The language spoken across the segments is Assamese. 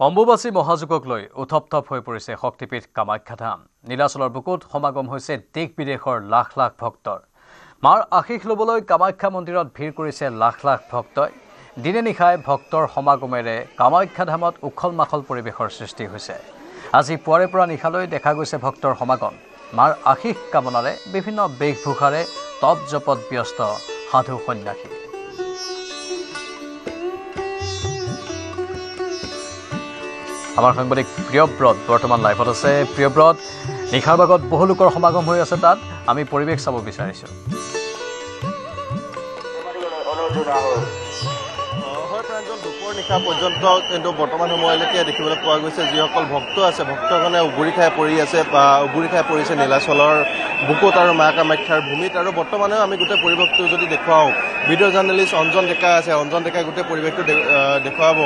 অম্বুবাচী মহাযুগক লৈ উথপথপ হৈ পৰিছে শক্তিপীঠ কামাখ্যা ধাম। নীলাচলৰ বুকুত সমাগম হৈছে দেশ বিদেশৰ লাখ লাখ ভক্তৰ। মাৰ আশীষ ল'বলৈ কামাখ্যা মন্দিৰত ভিৰ কৰিছে লাখ লাখ ভক্তই। দিনে নিশাই ভক্তৰ সমাগমেৰে কামাখ্যা ধামত উখল মাখল পৰিৱেশৰ সৃষ্টি হৈছে। আজি পুৱাৰে পৰা নিশালৈ দেখা গৈছে ভক্তৰ সমাগম। মাৰ আশীষ কামনাৰে বিভিন্ন বেশভূষাৰে তপ জপত ব্যস্ত সাধু সন্যাসী। আমাৰ সাংবাদিক প্ৰিয়ব্ৰত বৰ্তমান লাইভত আছে। প্ৰিয়ব্ৰত, নিশাৰ ভাগত বহু লোকৰ সমাগম হৈ আছে, তাত আমি পৰিৱেশ চাব বিচাৰিছোঁ। দুপৰ নিশা পৰ্যন্ত কিন্তু বৰ্তমান সময়লৈকে দেখিবলৈ পোৱা গৈছে যিসকল ভক্ত আছে, ভক্তগণে উগুৰি খাই পৰি আছে বা উগুৰি খাই পৰিছে নীলাচলৰ বুকুত আৰু মা কামাখ্যাৰ ভূমিত। আৰু বৰ্তমানেও আমি গোটেই পৰিৱেশটো যদি দেখুৱাওঁ, ভিডিঅ' জাৰ্নেলিষ্ট অঞ্জন ডেকা আছে, অঞ্জন ডেকাই গোটেই পৰিৱেশটো দেখুৱাব।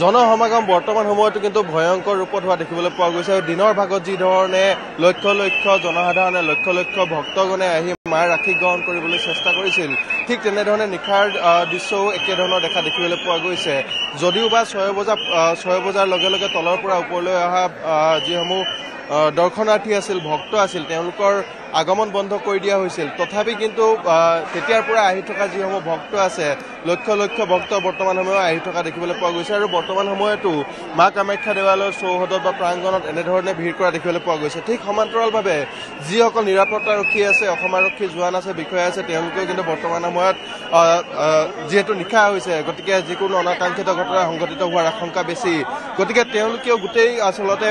জনসমাগম বৰ্তমান সময়তো কিন্তু ভয়ংকৰ ৰূপত হোৱা দেখিবলৈ পোৱা গৈছে। আৰু দিনৰ ভাগত যি ধৰণে লক্ষ লক্ষ জনসাধাৰণে লক্ষ লক্ষ ভক্তগণে আহি মাৰ আশীষ গ্ৰহণ কৰিবলৈ চেষ্টা কৰিছিল, ঠিক তেনেধৰণে নিশাৰ দৃশ্যও একেধৰণৰ দেখা দেখিবলৈ পোৱা গৈছে। যদিও বা 6 বজাৰ লগে লগে তলৰ পৰা ওপৰলৈ অহা যিসমূহ দৰ্শনাৰ্থী আছিল, ভক্ত আছিল, তেওঁলোকৰ আগমন বন্ধ কৰি দিয়া হৈছিল। তথাপি কিন্তু তেতিয়াৰ পৰা আহি থকা যিসমূহ ভক্ত আছে, লক্ষ লক্ষ ভক্ত বৰ্তমান সময়ত আহি থকা দেখিবলৈ পোৱা গৈছে। আৰু বৰ্তমান সময়তো মা কামাখ্যা দেৱালয়ৰ চৌহদত বা প্ৰাংগণত এনেধৰণে ভিৰ কৰা দেখিবলৈ পোৱা গৈছে। ঠিক সমান্তৰালভাৱে যিসকল নিৰাপত্তাৰক্ষী আছে, অসম আৰক্ষী জোৱান আছে, বিষয়া আছে, তেওঁলোকেও কিন্তু বৰ্তমান সময়ত যিহেতু নিশা হৈছে, গতিকে যিকোনো অনাকাংক্ষিত ঘটনা সংঘটিত হোৱাৰ আশংকা বেছি, গতিকে তেওঁলোকেও গোটেই আচলতে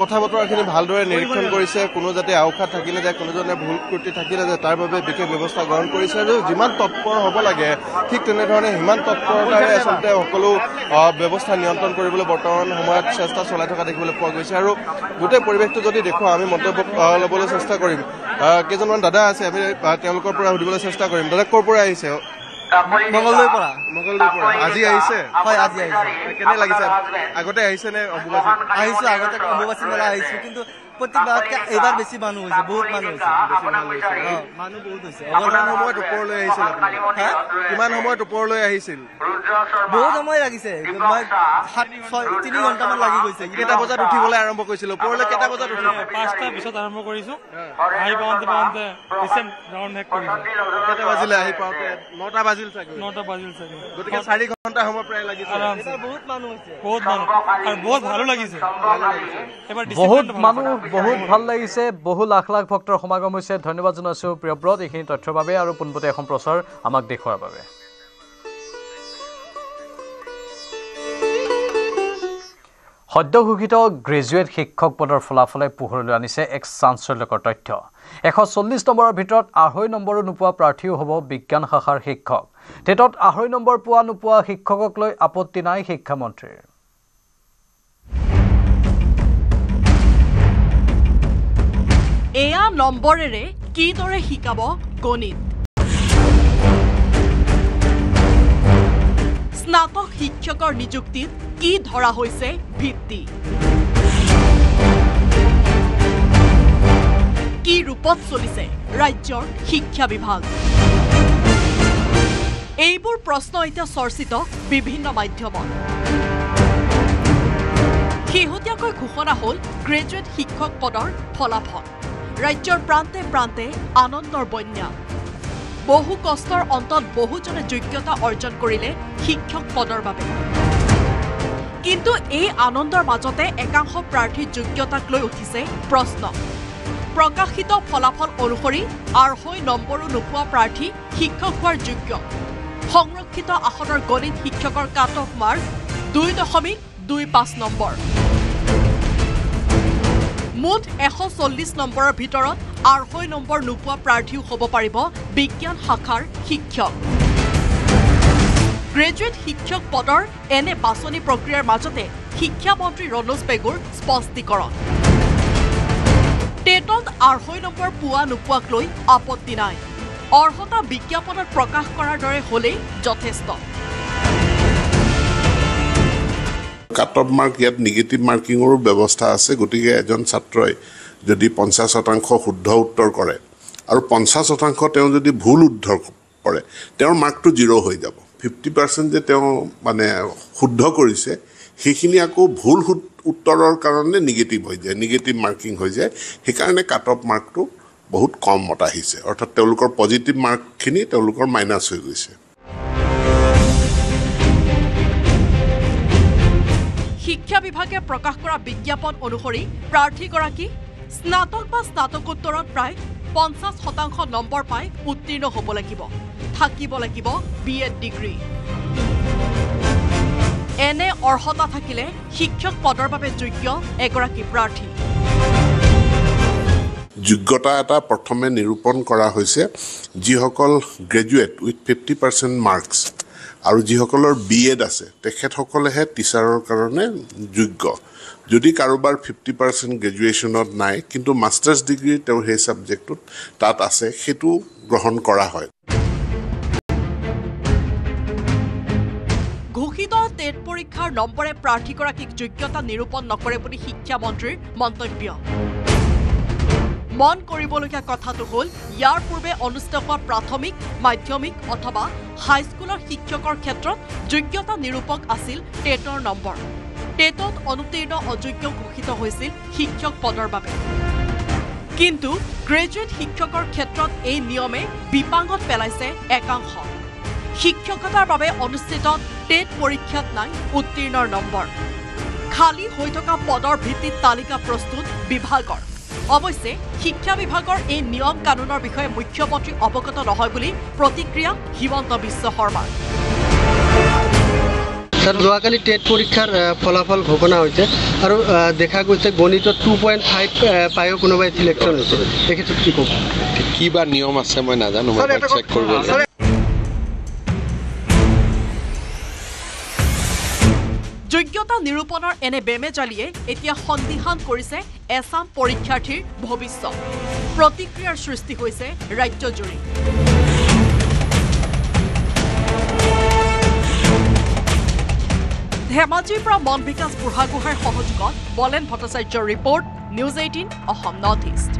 কথা বতৰাখিনি ভালদৰে নিৰীক্ষণ কৰিছে। কোনো যাতে আওখাত থাকি নাযায়, কোনোজনে ভুল ত্ৰুটি থাকি নাযায়, তাৰ বাবে বিশেষ ব্যৱস্থা গ্ৰহণ কৰিছে। আৰু যিমান তৎপৰ হ'ব লাগে, ঠিক তেনেধৰণে সিমান তৎপৰতাৰে আচলতে সকলো ব্যৱস্থা নিয়ন্ত্ৰণ কৰিবলৈ বৰ্তমান সময়ত চেষ্টা চলাই থকা দেখিবলৈ পোৱা গৈছে। আৰু গোটেই পৰিৱেশটো যদি দেখুৱাওঁ, আমি মন্তব্য ল'বলৈ চেষ্টা কৰিম। কেইজনমান দাদা আছে, আমি তেওঁলোকৰ পৰা সুধিবলৈ চেষ্টা কৰিম। দাদা ক'ৰ পৰা আহিছে? মঙ্গলদৈৰ পৰা। আজি আহিছে? হয়, আজি আহিছে। কেনে লাগিছে? আগতে আহিছে নে অম্বুবাচী? আহিছো, আগতে অম্বুবাচী মেলা আহিছো, কিন্তু প্ৰত্যেকবাৰতকৈ এইবাৰ বেছি মানুহ হৈছে, বহুত মানুহ হৈছে। মানুহ বহুত হৈছে। কিমান সময়ত ওপৰলৈ আহিছিল? কিমান সময়ত ওপৰলৈ আহিছিল? বহুত সময় লাগিছে, 3 ঘণ্টামান লাগি গৈছে। কেইটা বজাত উঠিবলৈ আৰম্ভ কৰিছিল? ওপৰলৈ কেইটা বজাত উঠিছিল? 5টাৰ পিছত আৰম্ভ কৰিছো। আহি পাওঁতে ৰিচেণ্ট ৰাউণ্ড শেষ কৰিছো। কেইটা বাজিলে আহি পাওঁতে? 9টা বাজিল চাগে। 9টা বাজিল চাগে। গতিকে 4 ঘণ্টা সময় প্ৰায় লাগিছে। বহুত মানুহ হৈছে, বহুত মানুহ, আৰু বহুত ভালো লাগিছে। বহুত ভাল লাগিছে। বহু লাখ লাখ ভক্তৰ সমাগম হৈছে। ধন্যবাদ জনাইছোঁ প্ৰিয়ব্ৰত এইখিনি তথ্যৰ বাবে আৰু পোনপটীয়া সম্প্ৰচাৰ আমাক দেখুওৱাৰ বাবে। সদ্য ঘোষিত গ্ৰেজুৱেট শিক্ষক পদৰ ফলাফলে পোহৰলৈ আনিছে এক চাঞ্চল্যকৰ তথ্য। 140 নম্বৰৰ ভিতৰত 2.5 নম্বৰো নোপোৱা প্ৰাৰ্থীও হ'ব বিজ্ঞান শাখাৰ শিক্ষক। টেটত 2.5 নম্বৰ পোৱা নোপোৱা শিক্ষকক লৈ আপত্তি নাই শিক্ষামন্ত্ৰীৰ। এয়া নম্বৰেৰে কিদৰে শিকাব গণিত? স্নাতক শিক্ষকৰ নিযুক্তিত কি ধৰা হৈছে ভিত্তি? কি ৰূপত চলিছে ৰাজ্যৰ শিক্ষা বিভাগ? এইবোৰ প্ৰশ্ন এতিয়া চৰ্চিত বিভিন্ন মাধ্যমত। শেহতীয়াকৈ ঘোষণা হ'ল গ্ৰেজুৱেট শিক্ষক পদৰ ফলাফল। ৰাজ্যৰ প্ৰান্তে প্ৰান্তে আনন্দৰ বন্যা। বহু কষ্টৰ অন্তত বহুজনে যোগ্যতা অৰ্জন কৰিলে শিক্ষক পদৰ বাবে। কিন্তু এই আনন্দৰ মাজতে একাংশ প্ৰাৰ্থীৰ যোগ্যতাক লৈ উঠিছে প্ৰশ্ন। প্ৰকাশিত ফলাফল অনুসৰি 2.5 নম্বৰো নোপোৱা প্ৰাৰ্থী শিক্ষক হোৱাৰ যোগ্য। সংৰক্ষিত আসনৰ গণিত শিক্ষকৰ কাট অফ মাৰ্ক 2.25 নম্বৰ। মুঠ 140 নম্বৰৰ ভিতৰত 2.5 নম্বৰ নোপোৱা প্ৰাৰ্থীও হ'ব পাৰিব বিজ্ঞান শাখাৰ শিক্ষক। গ্ৰেজুৱেট শিক্ষক পদৰ এনে বাছনি প্ৰক্ৰিয়াৰ মাজতে শিক্ষামন্ত্ৰী ৰণোজ পেগুৰ স্পষ্টীকৰণ। টেটত 2.5 নম্বৰ পোৱা নোপোৱাক লৈ আপত্তি নাই। অৰ্হতা বিজ্ঞাপনত প্ৰকাশ কৰাৰ দৰে হ'লেই যথেষ্ট। কাট অফ মাৰ্ক ইয়াত নিগেটিভ মাৰ্কিঙৰো ব্যৱস্থা আছে। গতিকে এজন ছাত্ৰই যদি 50% শুদ্ধ উত্তৰ কৰে আৰু 50% তেওঁ যদি ভুল উত্তৰ কৰে, তেওঁৰ মাৰ্কটো 0 হৈ যাব। 50% যে তেওঁ মানে শুদ্ধ কৰিছে সেইখিনি আকৌ ভুল উত্তৰৰ কাৰণে নিগেটিভ হৈ যায়, নিগেটিভ মাৰ্কিং হৈ যায়। সেইকাৰণে কাট অফ মাৰ্কটো বহুত কম মত আহিছে, অৰ্থাৎ তেওঁলোকৰ পজিটিভ মাৰ্কখিনি তেওঁলোকৰ মাইনাছ হৈ গৈছে। শিক্ষা বিভাগে প্ৰকাশ কৰা বিজ্ঞাপন অনুসৰি প্ৰাৰ্থীগৰাকী স্নাতক বা স্নাতকোত্তৰত প্ৰায় 50% নম্বৰ পাই উত্তীৰ্ণ হ'ব লাগিব, থাকিব লাগিব BEd ডিগ্ৰী। এনে অৰ্হতা থাকিলে শিক্ষক পদৰ বাবে যোগ্য এগৰাকী প্ৰাৰ্থী। যোগ্যতা এটা প্ৰথমে নিৰূপণ কৰা হৈছে যিসকল গ্ৰেজুৱেট উইথ 50% মাৰ্কছ আৰু যিসকলৰ BEd আছে তেখেতসকলেহে টিচাৰৰ কাৰণে যোগ্য। যদি কাৰোবাৰ 50% গ্ৰেজুৱেশ্যনত নাই কিন্তু মাষ্টাৰ্ছ ডিগ্ৰী তেওঁৰ সেই ছাবজেক্টটোত তাত আছে, সেইটো গ্ৰহণ কৰা হয়। ঘোষিত টেট পৰীক্ষাৰ নম্বৰে প্ৰাৰ্থীগৰাকীক যোগ্যতা নিৰূপণ নকৰে বুলি শিক্ষামন্ত্ৰীৰ মন্তব্য। মন কৰিবলগীয়া কথাটো হ'ল ইয়াৰ পূৰ্বে অনুষ্ঠিত হোৱা প্ৰাথমিক, মাধ্যমিক অথবা হাইস্কুলৰ শিক্ষকৰ ক্ষেত্ৰত যোগ্যতা নিৰূপক আছিল টেটৰ নম্বৰ। টেটত অনুত্তীৰ্ণ অযোগ্য ঘোষিত হৈছিল শিক্ষক পদৰ বাবে। কিন্তু গ্ৰেজুৱেট শিক্ষকৰ ক্ষেত্ৰত এই নিয়মে বিপাঙত পেলাইছে একাংশ। শিক্ষকতাৰ বাবে অনুষ্ঠিত টেট পৰীক্ষাত নাই উত্তীৰ্ণৰ নম্বৰ। খালী হৈ থকা পদৰ ভিত্তিত তালিকা প্ৰস্তুত বিভাগৰ। অৱশ্যে শিক্ষা বিভাগৰ এই নিয়ম কানুনৰ বিষয়ে মুখ্যমন্ত্ৰী অৱগত নহয় বুলি প্ৰতিক্ৰিয়া হিমন্ত বিশ্ব শৰ্মাৰ। স্যাৰ, যোৱাকালি টেট পৰীক্ষাৰ ফলাফল ঘোষণা হৈছে আৰু দেখা গৈছে গণিতত 2.5 পায়ো কোনোবাই সিলেকশ্যন হৈছে। এই ক্ষেত্ৰত কি ক'ব? কি বা নিয়ম আছে মই নাজানো, মই চেক কৰিব লাগিব। যোগ্যতা নিৰূপণৰ এনে বেমেজালিয়ে এতিয়া সন্দিহান কৰিছে এছাম পৰীক্ষাৰ্থীৰ ভৱিষ্যত। প্ৰতিক্ৰিয়াৰ সৃষ্টি হৈছে ৰাজ্যজুৰি। ধেমাজিৰ পৰা মন বিকাশ বুঢ়াগোহাঁইৰ সহযোগত বলেন ভট্টাচাৰ্যৰ report, news 18 Assam north east.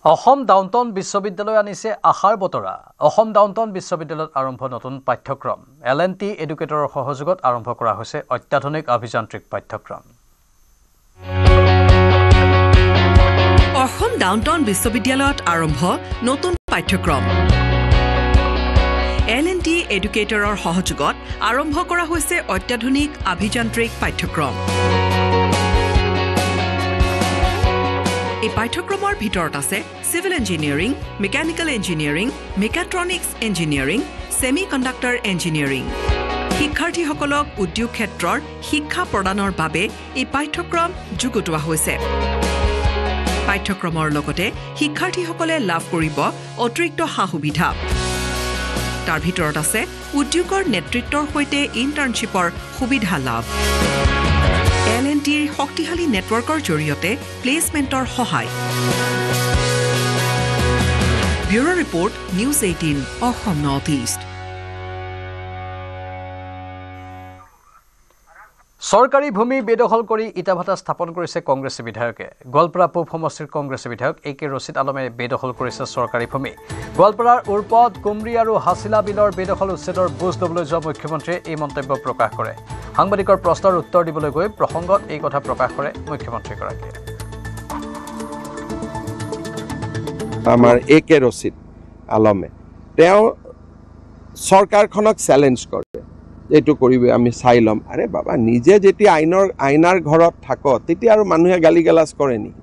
Assam downtown বিশ্ববিদ্যালয় আনিছে আশাৰ বতৰা। অসম ডাউনটাউন বিশ্ববিদ্যালয়ত আৰম্ভ নতুন পাঠ্যক্ৰম। L&T এডুকেটৰৰ সহযোগত আৰম্ভ কৰা হৈছে অত্যাধুনিক অভিযান্ত্ৰিক পাঠ্যক্ৰম। অসম ডাউনটাউন বিশ্ববিদ্যালয়ত আৰম্ভ নতুন পাঠ্যক্ৰম। L&T এডুকেটৰৰ সহযোগত আৰম্ভ কৰা হৈছে অত্যাধুনিক অভিযান্ত্ৰিক পাঠ্যক্ৰম। এই পাঠ্যক্ৰমৰ ভিতৰত আছে civil engineering, mechanical engineering, mechatronics engineering, semi conductor engineering. শিক্ষাৰ্থীসকলক উদ্যোগ ক্ষেত্ৰৰ শিক্ষা প্ৰদানৰ বাবে এই পাঠ্যক্ৰম যুগুতোৱা হৈছে। পাঠ্যক্ৰমৰ লগতে শিক্ষাৰ্থীসকলে লাভ কৰিব অতিৰিক্ত সা-সুবিধা। তাৰ ভিতৰত আছে উদ্যোগৰ নেতৃত্বৰ সৈতে ইণ্টাৰ্ণশ্বিপৰ সুবিধা লাভ। L&Tৰ শক্তিশালী নেটৱৰ্কৰ জৰিয়তে প্লেচমেণ্টৰ সহায়। Bureau' report, news 18 Assam north east. চৰকাৰী ভূমি বেদখল কৰি ইটাভাটা স্থাপন কৰিছে কংগ্ৰেছী বিধায়কে। গোৱালপাৰা পূব সমষ্টিৰ কংগ্ৰেছী বিধায়ক AK ৰছিদ আলমে বেদখল কৰিছে চৰকাৰী ভূমি। গোৱালপাৰাৰ উৰপদ, কুমৰি আৰু হাছিলা বিলৰ বেদখল উচ্ছেদৰ বুজ ল'বলৈ যোৱা মুখ্যমন্ত্ৰীয়ে এই মন্তব্য প্ৰকাশ কৰে। সাংবাদিকৰ প্ৰশ্নৰ উত্তৰ দিবলৈ গৈ প্ৰসংগত এই কথা প্ৰকাশ কৰে মুখ্যমন্ত্ৰীগৰাকীয়ে। আমাৰ AK ৰছিদ আলমে তেওঁ চৰকাৰখনক চেলেঞ্জ কৰে, এইটো কৰিব আমি চাই ল'ম। আৰে বাবা, নিজে যেতিয়া আইনাৰ ঘৰত থাক তেতিয়া আৰু মানুহে গালি গালাজ কৰে নেকি?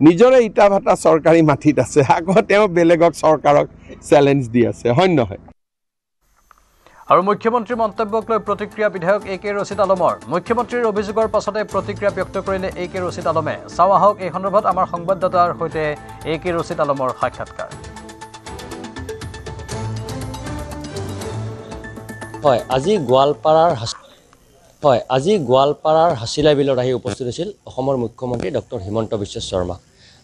নিজৰে ইটাভাটা চৰকাৰী মাটিত আছে, আকৌ তেওঁ বেলেগক চৰকাৰক চেলেঞ্জ দি আছে, হয় নহয়? আৰু মুখ্যমন্ত্ৰীৰ মন্তব্যক লৈ প্ৰতিক্ৰিয়া বিধায়ক AK ৰছিদ আলমৰ। মুখ্যমন্ত্ৰীৰ অভিযোগৰ পাছতে প্ৰতিক্ৰিয়া ব্যক্ত কৰিলে AK ৰছিদ আলমে। চাওঁ আহক এই সন্দৰ্ভত আমাৰ সংবাদদাতাৰ সৈতে AK ৰছিদ আলমৰ সাক্ষাৎকাৰ। আজি গোৱালপাৰাৰ হাছিলা বিলত আহি উপস্থিত হৈছিল অসমৰ মুখ্যমন্ত্ৰী ডক্টৰ হিমন্ত বিশ্ব শৰ্মা।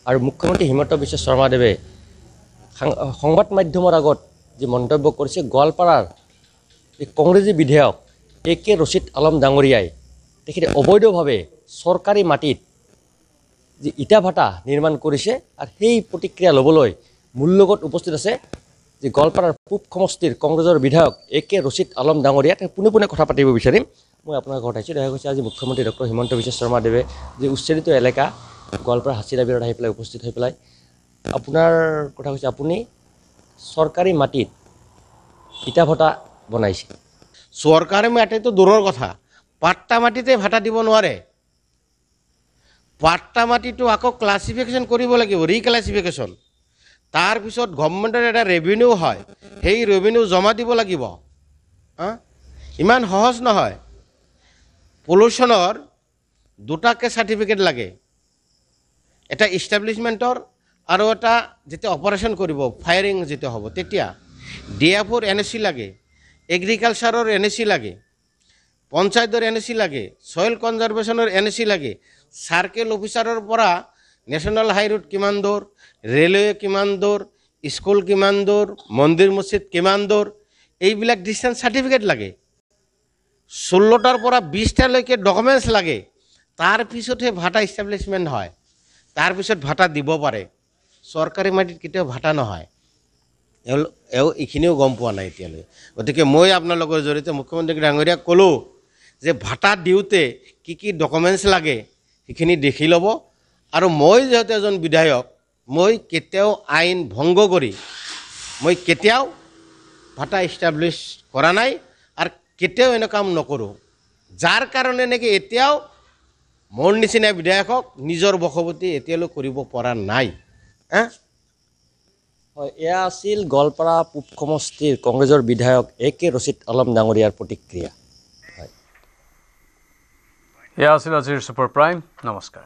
আৰু মুখ্যমন্ত্ৰী হিমন্ত বিশ্ব শৰ্মাদেৱে সংবাদ মাধ্যমৰ আগত যি মন্তব্য কৰিছে, গোৱালপাৰাৰ যি কংগ্ৰেছী বিধায়ক AK ৰছিদ আলম ডাঙৰীয়াই তেখেতে অবৈধভাৱে চৰকাৰী মাটিত যি ইটাভাটা নিৰ্মাণ কৰিছে, আৰু সেই প্ৰতিক্ৰিয়া ল'বলৈ মোৰ লগত উপস্থিত আছে যে গোৱালপাৰাৰ পূব সমষ্টিৰ কংগ্ৰেছৰ বিধায়ক একে ৰচিদ আলম ডাঙৰীয়া পোনে পোনে কথা পাতিব বিচাৰিম মই আপোনাৰ ঘৰত আহিছোঁ দেখা গৈছে আজি মুখ্যমন্ত্ৰী ডক্টৰ হিমন্ত বিশ্ব শৰ্মাদেৱে যি উচ্ছেদিত এলেকা গোৱালপাৰা হাছিলা বিলত আহি পেলাই উপস্থিত হৈ পেলাই আপোনাৰ কথা কৈছে আপুনি চৰকাৰী মাটিত ইটা ভটা বনাইছে চৰকাৰী মাটিতো দূৰৰ কথা পাট্টা মাটিতে ভাটা দিব নোৱাৰে পাট্টা মাটিটো আকৌ ক্লাছিফিকেশ্যন কৰিব লাগিব ৰিক্লাছিফিকেশ্যন তাৰপিছত গভৰ্ণমেণ্টৰ এটা ৰেভিনিউ হয় সেই ৰেভিনিউ জমা দিব লাগিব ইমান সহজ নহয় পলিউশ্যনৰ দুটাকৈ চাৰ্টিফিকেট লাগে এটা ইষ্টাব্লিছমেণ্টৰ আৰু এটা যেতিয়া অপাৰেশ্যন কৰিব ফায়াৰিং যেতিয়া হ'ব তেতিয়া ডিএফঅ'ৰ NOC লাগে এগ্ৰিকালচাৰৰ NOC লাগে পঞ্চায়তৰ NOC লাগে সয়েল কনজাৰ্ভেশ্যনৰ NOC লাগে সাৰ্কেল অফিচাৰৰ পৰা নেশ্যনেল হাই ৰোড কিমান দূৰ ৰেলৱে কিমান দূৰ স্কুল কিমান দূৰ মন্দিৰ মছজিদ কিমান দূৰ এইবিলাক ডিষ্টেঞ্চ চাৰ্টিফিকেট লাগে 16টাৰ পৰা 20টালৈকে ডকুমেণ্টছ লাগে তাৰপিছতহে ভাটা ইষ্টাব্লিছমেণ্ট হয় তাৰপিছত ভাটা দিব পাৰে চৰকাৰী মাটিত কেতিয়াও ভাটা নহয় এইখিনিও গম পোৱা নাই এতিয়ালৈ গতিকে মই আপোনালোকৰ জৰিয়তে মুখ্যমন্ত্ৰী ডাঙৰীয়াক ক'লোঁ যে ভাটা দিওঁতে কি কি ডকুমেণ্টছ লাগে সেইখিনি দেখি ল'ব আৰু মই যিহেতু এজন বিধায়ক মই কেতিয়াও আইন ভংগ কৰি মই কেতিয়াও ভাটা ইষ্টাব্লিছ কৰা নাই আৰু কেতিয়াও এনে কাম নকৰোঁ যাৰ কাৰণে নেকি এতিয়াও মোৰ নিচিনা বিধায়কক নিজৰ বশৱৰ্তী এতিয়ালৈ কৰিব পৰা নাই হয় এয়া আছিল গোৱালপাৰা পূব সমষ্টিৰ কংগ্ৰেছৰ বিধায়ক একে ৰচিদ আলম ডাঙৰীয়াৰ প্ৰতিক্ৰিয়া এয়া আছিল আজিৰ ছুপাৰ প্ৰাইম নমস্কাৰ